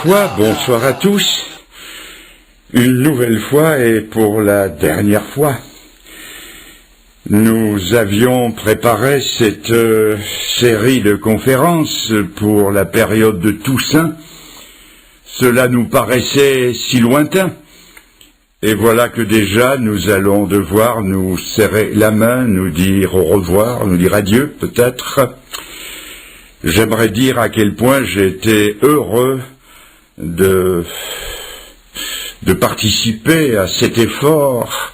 foi, bonsoir à tous. Une nouvelle fois et pour la dernière fois. Nous avions préparé cette série de conférences pour la période de Toussaint. Cela nous paraissait si lointain. Et voilà que déjà nous allons devoir nous serrer la main, nous dire au revoir, nous dire adieu peut-être. J'aimerais dire à quel point j'ai été heureux de participer à cet effort.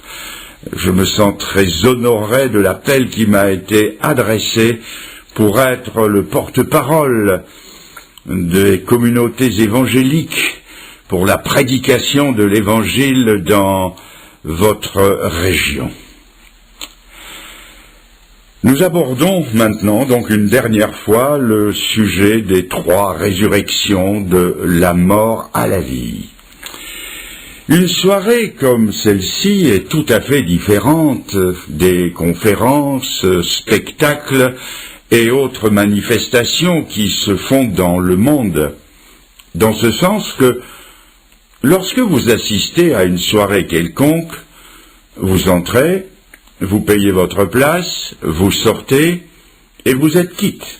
Je me sens très honoré de l'appel qui m'a été adressé pour être le porte-parole des communautés évangéliques pour la prédication de l'évangile dans votre région. Nous abordons maintenant, donc une dernière fois, le sujet des 3 résurrections de la mort à la vie. Une soirée comme celle-ci est tout à fait différente des conférences, spectacles et autres manifestations qui se font dans le monde, dans ce sens que lorsque vous assistez à une soirée quelconque, vous entrez, vous payez votre place, vous sortez et vous êtes quitte.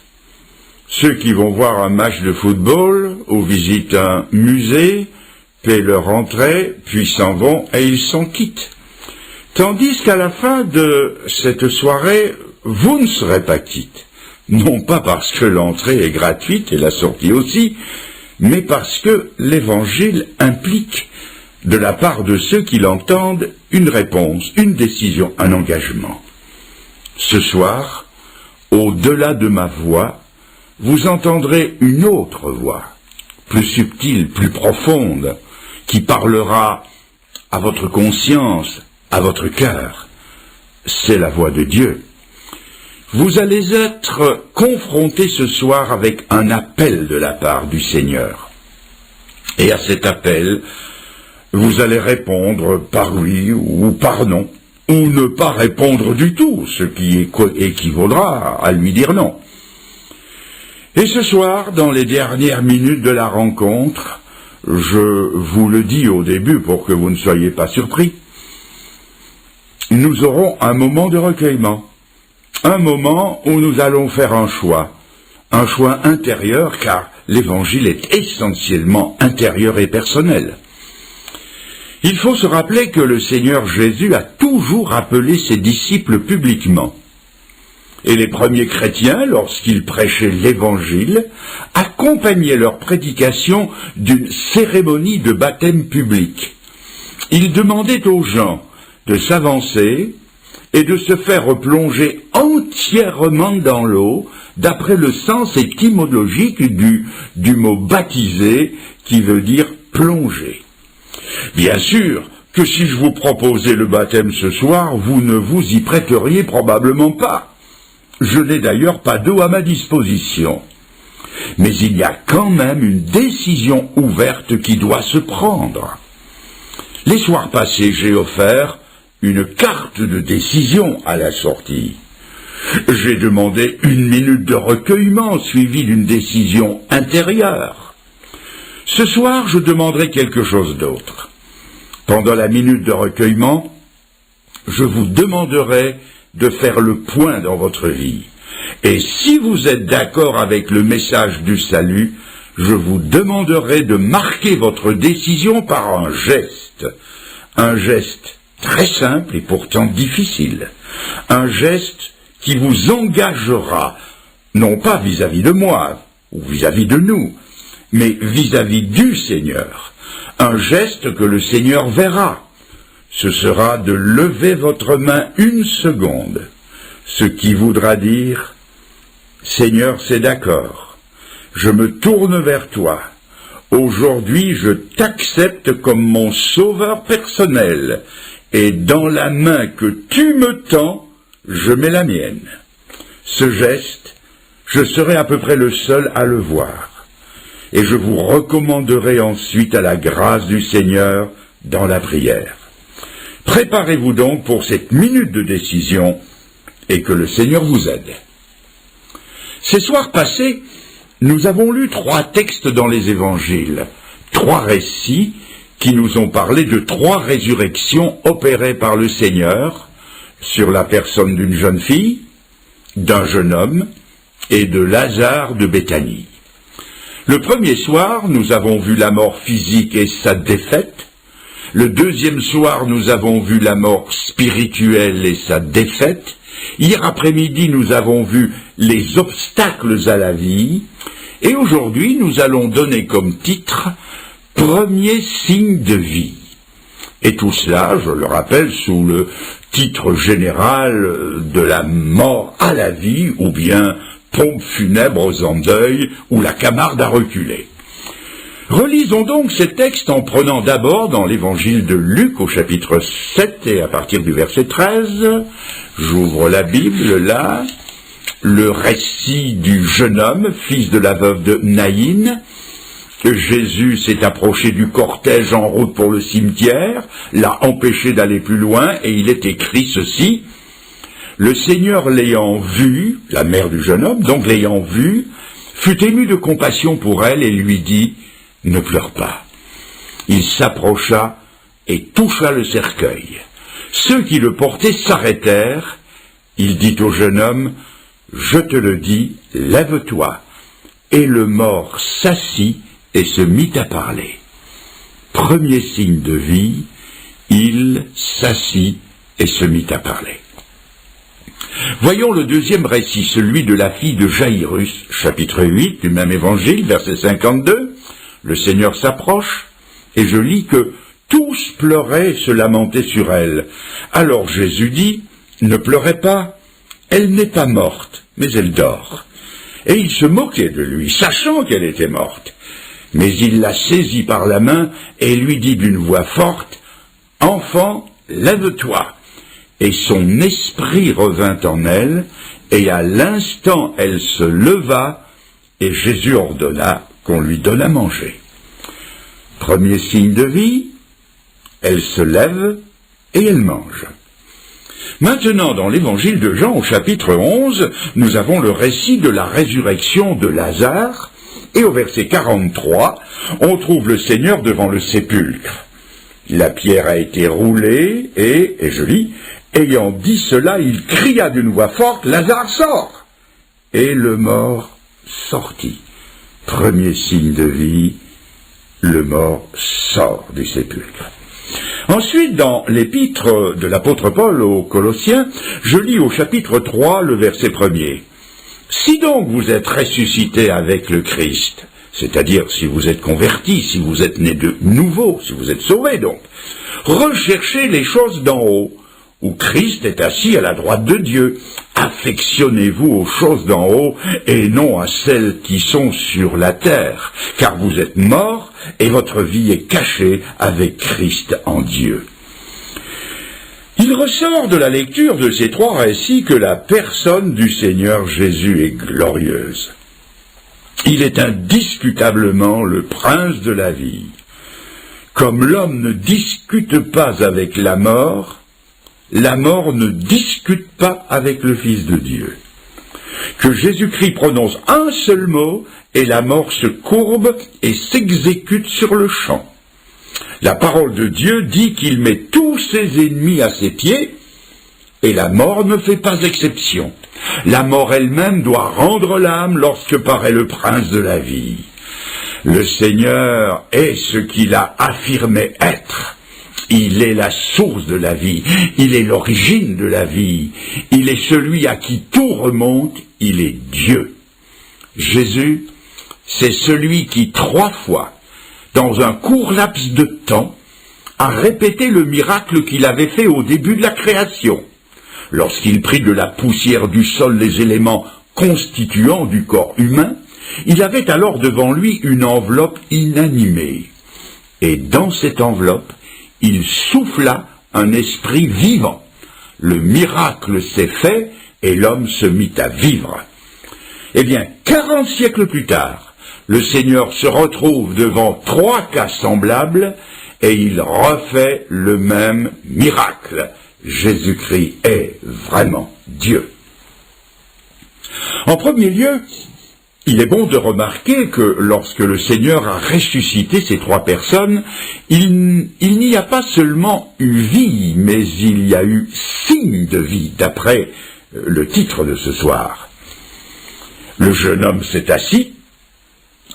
Ceux qui vont voir un match de football ou visitent un musée paient leur entrée, puis s'en vont et ils sont quittes. Tandis qu'à la fin de cette soirée, vous ne serez pas quitte. Non pas parce que l'entrée est gratuite et la sortie aussi, mais parce que l'Évangile implique, de la part de ceux qui l'entendent, une réponse, une décision, un engagement. Ce soir, au-delà de ma voix, vous entendrez une autre voix, plus subtile, plus profonde, qui parlera à votre conscience, à votre cœur. C'est la voix de Dieu. Vous allez être confrontés ce soir avec un appel de la part du Seigneur. Et à cet appel, vous allez répondre par oui ou par non, ou ne pas répondre du tout, ce qui équivaudra à lui dire non. Et ce soir, dans les dernières minutes de la rencontre, je vous le dis au début pour que vous ne soyez pas surpris, nous aurons un moment de recueillement, un moment où nous allons faire un choix intérieur, car l'Évangile est essentiellement intérieur et personnel. Il faut se rappeler que le Seigneur Jésus a toujours appelé ses disciples publiquement. Et les premiers chrétiens, lorsqu'ils prêchaient l'Évangile, accompagnaient leur prédication d'une cérémonie de baptême public. Ils demandaient aux gens de s'avancer et de se faire plonger entièrement dans l'eau, d'après le sens étymologique du mot baptiser, qui veut dire plonger. Bien sûr que si je vous proposais le baptême ce soir, vous ne vous y prêteriez probablement pas. Je n'ai d'ailleurs pas d'eau à ma disposition. Mais il y a quand même une décision ouverte qui doit se prendre. Les soirs passés, j'ai offert une carte de décision à la sortie. J'ai demandé 1 minute de recueillement suivie d'une décision intérieure. Ce soir, je demanderai quelque chose d'autre. Pendant la minute de recueillement, je vous demanderai de faire le point dans votre vie. Et si vous êtes d'accord avec le message du salut, je vous demanderai de marquer votre décision par un geste très simple et pourtant difficile, un geste qui vous engagera, non pas vis-à-vis de moi ou vis-à-vis de nous, mais vis-à-vis du Seigneur, un geste que le Seigneur verra. Ce sera de lever votre main 1 seconde, ce qui voudra dire « Seigneur, c'est d'accord, je me tourne vers toi. Aujourd'hui, je t'accepte comme mon sauveur personnel, et dans la main que tu me tends, je mets la mienne. » Ce geste, je serai à peu près le seul à le voir, et je vous recommanderai ensuite à la grâce du Seigneur dans la prière. Préparez-vous donc pour cette minute de décision et que le Seigneur vous aide. Ces soirs passés, nous avons lu 3 textes dans les évangiles, 3 récits qui nous ont parlé de 3 résurrections opérées par le Seigneur sur la personne d'une jeune fille, d'un jeune homme et de Lazare de Béthanie. Le premier soir, nous avons vu la mort physique et sa défaite. Le deuxième soir, nous avons vu la mort spirituelle et sa défaite. Hier après-midi, nous avons vu les obstacles à la vie. Et aujourd'hui, nous allons donner comme titre « Premier signe de vie ». Et tout cela, je le rappelle, sous le titre général de la mort à la vie, ou bien pompe funèbre aux endeuils, ou la Camarde à reculer. Relisons donc ces textes en prenant d'abord dans l'évangile de Luc au chapitre 7 et à partir du verset 13, j'ouvre la Bible là, le récit du jeune homme, fils de la veuve de Naïn. Jésus s'est approché du cortège en route pour le cimetière, l'a empêché d'aller plus loin, et il est écrit ceci: le Seigneur l'ayant vu, la mère du jeune homme, donc l'ayant vu, fut ému de compassion pour elle et lui dit: ne pleure pas. Il s'approcha et toucha le cercueil. Ceux qui le portaient s'arrêtèrent. Il dit au jeune homme: je te le dis, lève-toi. Et le mort s'assit et se mit à parler. Premier signe de vie, il s'assit et se mit à parler. Voyons le deuxième récit, celui de la fille de Jaïrus, chapitre 8 du même évangile, verset 52. Le Seigneur s'approche, et je lis que tous pleuraient et se lamentaient sur elle. Alors Jésus dit: ne pleurez pas, elle n'est pas morte, mais elle dort. Et il se moquait de lui, sachant qu'elle était morte. Mais il la saisit par la main et lui dit d'une voix forte: enfant, lève-toi. Et son esprit revint en elle, et à l'instant elle se leva, et Jésus ordonna qu'on lui donne à manger. Premier signe de vie, elle se lève et elle mange. Maintenant, dans l'évangile de Jean, au chapitre 11, nous avons le récit de la résurrection de Lazare, et au verset 43, on trouve le Seigneur devant le sépulcre. La pierre a été roulée, et je lis, ayant dit cela, il cria d'une voix forte: Lazare, sort! Et le mort sortit. Premier signe de vie, le mort sort du sépulcre. Ensuite, dans l'épître de l'apôtre Paul aux Colossiens, je lis au chapitre 3, le verset 1er. Si donc vous êtes ressuscité avec le Christ, c'est-à-dire si vous êtes converti, si vous êtes né de nouveau, si vous êtes sauvé donc, recherchez les choses d'en haut, où Christ est assis à la droite de Dieu. Affectionnez-vous aux choses d'en haut et non à celles qui sont sur la terre, car vous êtes morts et votre vie est cachée avec Christ en Dieu. Il ressort de la lecture de ces 3 récits que la personne du Seigneur Jésus est glorieuse. Il est indiscutablement le prince de la vie. Comme l'homme ne discute pas avec la mort ne discute pas avec le Fils de Dieu. Que Jésus-Christ prononce un seul mot et la mort se courbe et s'exécute sur le champ. La parole de Dieu dit qu'il met tous ses ennemis à ses pieds, et la mort ne fait pas exception. La mort elle-même doit rendre l'âme lorsque paraît le prince de la vie. Le Seigneur est ce qu'il a affirmé être. Il est la source de la vie, il est l'origine de la vie, il est celui à qui tout remonte, il est Dieu. Jésus, c'est celui qui 3 fois, dans un court laps de temps, a répété le miracle qu'il avait fait au début de la création, lorsqu'il prit de la poussière du sol les éléments constituants du corps humain. Il avait alors devant lui une enveloppe inanimée, et dans cette enveloppe, il souffla un esprit vivant. Le miracle s'est fait et l'homme se mit à vivre. Eh bien, 40 siècles plus tard, le Seigneur se retrouve devant 3 cas semblables et il refait le même miracle. Jésus-Christ est vraiment Dieu. En premier lieu, Il est bon de remarquer que lorsque le Seigneur a ressuscité ces trois personnes, il n'y a pas seulement eu vie, mais il y a eu signe de vie, d'après le titre de ce soir. Le jeune homme s'est assis,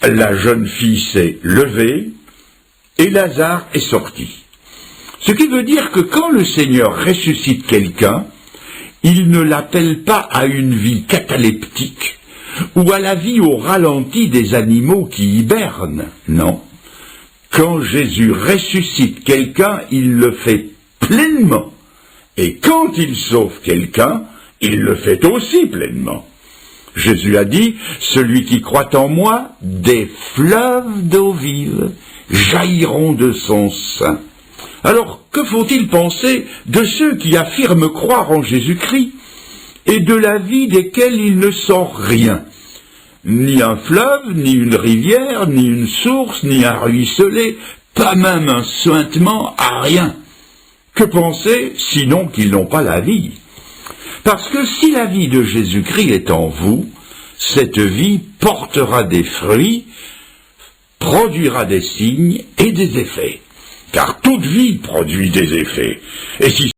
la jeune fille s'est levée, et Lazare est sorti. Ce qui veut dire que quand le Seigneur ressuscite quelqu'un, il ne l'appelle pas à une vie cataleptique, ou à la vie au ralenti des animaux qui hibernent, non. Quand Jésus ressuscite quelqu'un, il le fait pleinement. Et quand il sauve quelqu'un, il le fait aussi pleinement. Jésus a dit, « Celui qui croit en moi, des fleuves d'eau vive jailliront de son sein. » Alors, que faut-il penser de ceux qui affirment croire en Jésus-Christ et de la vie desquels il ne sort rien? Ni un fleuve, ni une rivière, ni une source, ni un ruisselet, pas même un suintement, à rien. Que penser, sinon qu'ils n'ont pas la vie? Parce que si la vie de Jésus-Christ est en vous, cette vie portera des fruits, produira des signes et des effets. Car toute vie produit des effets. Et si